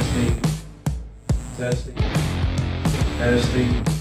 Testing, testing, testing.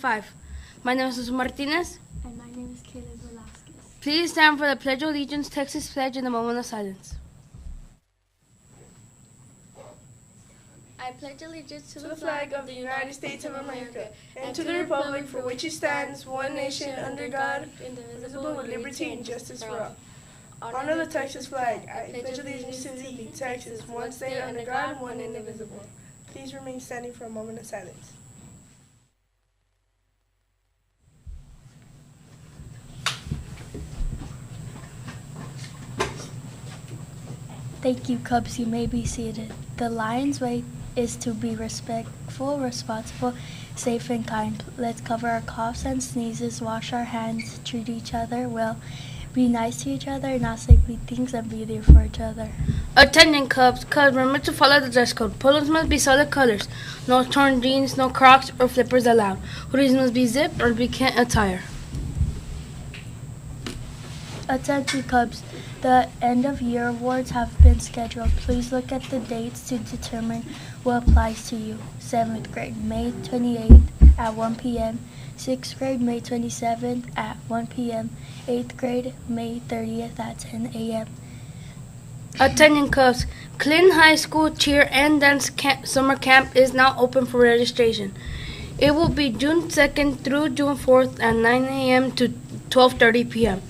5. My name is Jesus Martinez. And my name is Caleb Velasquez. Please stand for the Pledge of Allegiance, Texas Pledge, in a moment of silence. I pledge allegiance to the flag of the United States of America and to the republic for which it stands, one nation under God, indivisible, with liberty and justice for all. Honor the Texas flag. I pledge allegiance to thee, Texas, one state under God, one indivisible. Please remain standing for a moment of silence. Thank you, Cubs. You may be seated. The Lions' way is to be respectful, responsible, safe, and kind. Let's cover our coughs and sneezes, wash our hands, treat each other well, be nice to each other, not say mean things, and be there for each other. Attention Cubs. Cubs, remember to follow the dress code. Polos must be solid colors. No torn jeans, no Crocs or flippers allowed. Hoodies must be zipped or be Kent attire. Attention Cubs. The end-of-year awards have been scheduled. Please look at the dates to determine what applies to you. 7th grade, May 28th at 1 p.m. 6th grade, May 27th at 1 p.m. 8th grade, May 30th at 10 a.m. Attention Cubs. Clinton High School Cheer and Dance Summer Camp is now open for registration. It will be June 2nd through June 4th at 9 a.m. to 12:30 p.m.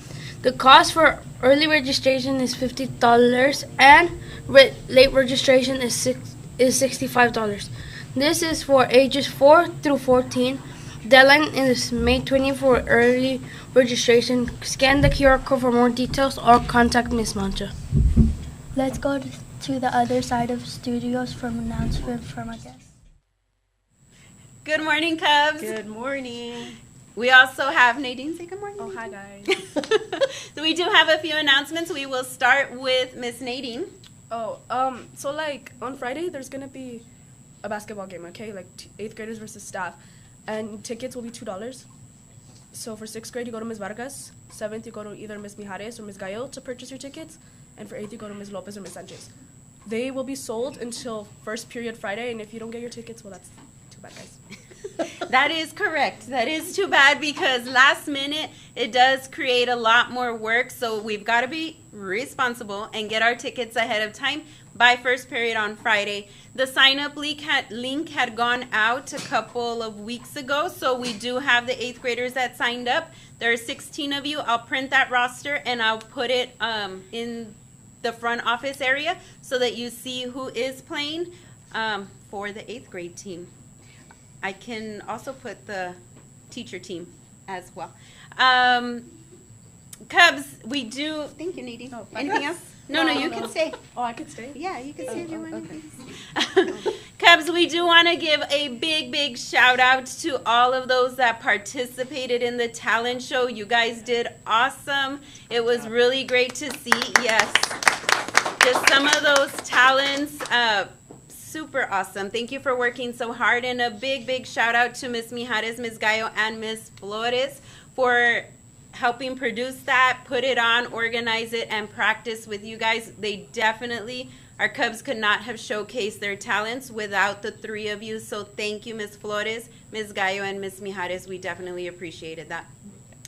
The cost for early registration is $50 and late registration is $65. This is for ages 4 through 14. Deadline is May 20th for early registration. Scan the QR code for more details or contact Ms. Mancha. Let's go to the other side of studios for an announcement from our guests. Good morning, Cubs. Good morning. We also have Nadine. Say good morning. Oh, hi, guys. So we do have a few announcements. We will start with Miss Nadine. Oh, so like on Friday, there's gonna be a basketball game, okay? Like 8th graders versus staff, and tickets will be $2. So for 6th grade, you go to Ms. Vargas. 7th, you go to either Ms. Mijares or Ms. Gallo to purchase your tickets, and for 8th, you go to Ms. Lopez or Ms. Sanchez. They will be sold until first period Friday, and if you don't get your tickets, well, that's too bad, guys. That is correct. That is too bad because last minute it does create a lot more work. So we've got to be responsible and get our tickets ahead of time by first period on Friday. The sign-up link had gone out a couple of weeks ago. So we do have the 8th graders that signed up. There are 16 of you. I'll print that roster and I'll put it in the front office area so that you see who is playing for the 8th grade team. I can also put the teacher team as well. Cubs, we do. Thank you, Nadine. Oh, anything else? No, you can stay. Oh, I could stay? Yeah, you can stay if you want. Okay. Cubs, we do want to give a big shout out to all of those that participated in the talent show. You guys did awesome. It was really great to see. Yes. Just some of those talents. Super awesome. Thank you for working so hard. And a big shout out to Ms. Mijares, Ms. Gallo, and Ms. Flores for helping produce that, put it on, organize it, and practice with you guys. They definitely, our Cubs could not have showcased their talents without the three of you. So thank you, Ms. Flores, Ms. Gallo, and Ms. Mijares. We definitely appreciated that.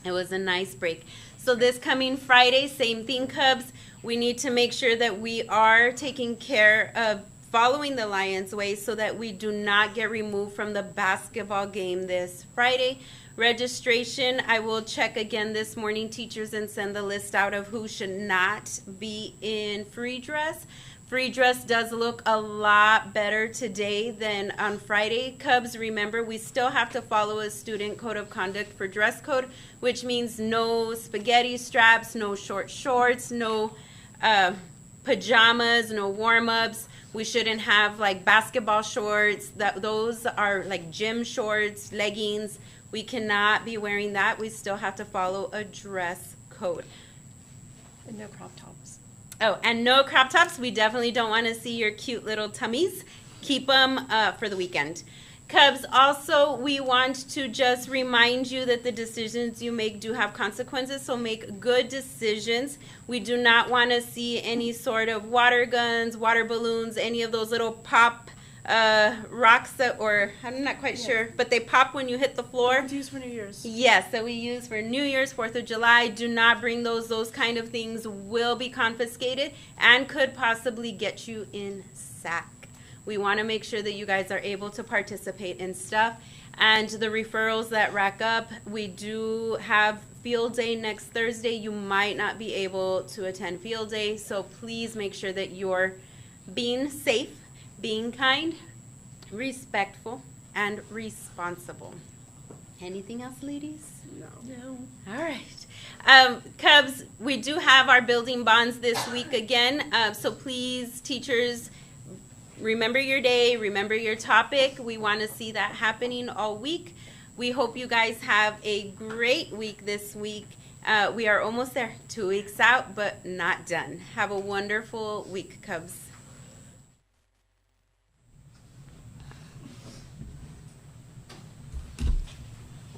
It was a nice break. So this coming Friday, same thing, Cubs. We need to make sure that we are taking care of following the Lions way so that we do not get removed from the basketball game this Friday. Registration, I will check again this morning, teachers, and send the list out of who should not be in free dress. Free dress does look a lot better today than on Friday. Cubs, remember, we still have to follow a student code of conduct for dress code, which means no spaghetti straps, no short shorts, no pajamas, no warm-ups. We shouldn't have like basketball shorts. Those are like gym shorts, leggings. We cannot be wearing that. We still have to follow a dress code. And no crop tops. Oh, and no crop tops. We definitely don't want to see your cute little tummies. Keep them for the weekend. Cubs, also, we want to just remind you that the decisions you make do have consequences, so make good decisions. We do not want to see any sort of water guns, water balloons, any of those little pop rocks that, or I'm not quite sure, but they pop when you hit the floor. It's used for New Year's. Yes, that we use for New Year's, 4th of July. Do not bring those. Those kind of things will be confiscated and could possibly get you in sack. We want to make sure that you guys are able to participate in stuff. And the referrals that rack up, we do have field day next Thursday. You might not be able to attend field day, so please make sure that you're being safe, being kind, respectful, and responsible. Anything else, ladies? No. All right. Cubs, we do have our building bonds this week again, so please, teachers, remember your day, remember your topic. We want to see that happening all week. We hope you guys have a great week this week. We are almost there, 2 weeks out, but not done. Have a wonderful week, Cubs.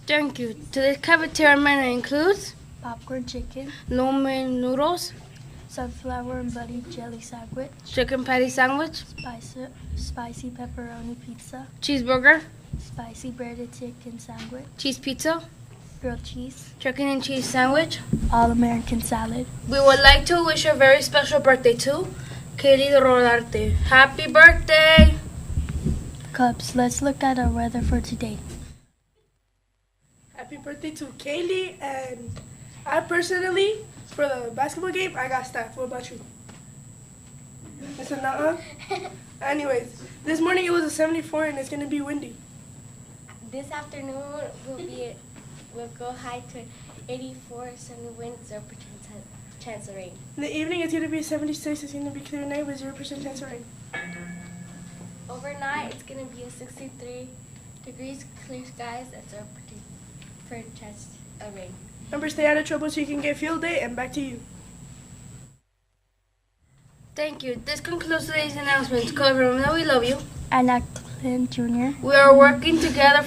Thank you. Today's cafeteria menu includes Popcorn chicken, lo mein noodles, sunflower and buddy jelly sandwich, chicken patty sandwich, spicy pepperoni pizza, cheeseburger, spicy breaded chicken sandwich, cheese pizza, grilled cheese, chicken and cheese sandwich. all-American salad. We would like to wish a very special birthday to Katie Rodarte. Happy birthday! Cubs, let's look at our weather for today. Happy birthday to Kaylee, and I personally, for the basketball game, I got staff. What about you? It's a nuh-uh? Anyways, this morning it was a 74 and it's going to be windy. This afternoon will go high to 84, sunny wind, 0% chance of rain. In the evening it's going to be 76, it's going to be clear night with 0% chance of rain. Overnight, it's going to be a 63 degrees, clear skies, and 0% chance of rain. Remember, stay out of trouble so you can get field day, and back to you. Thank you. This concludes today's announcements. Remember that we love you. And Clint Jr. We are working together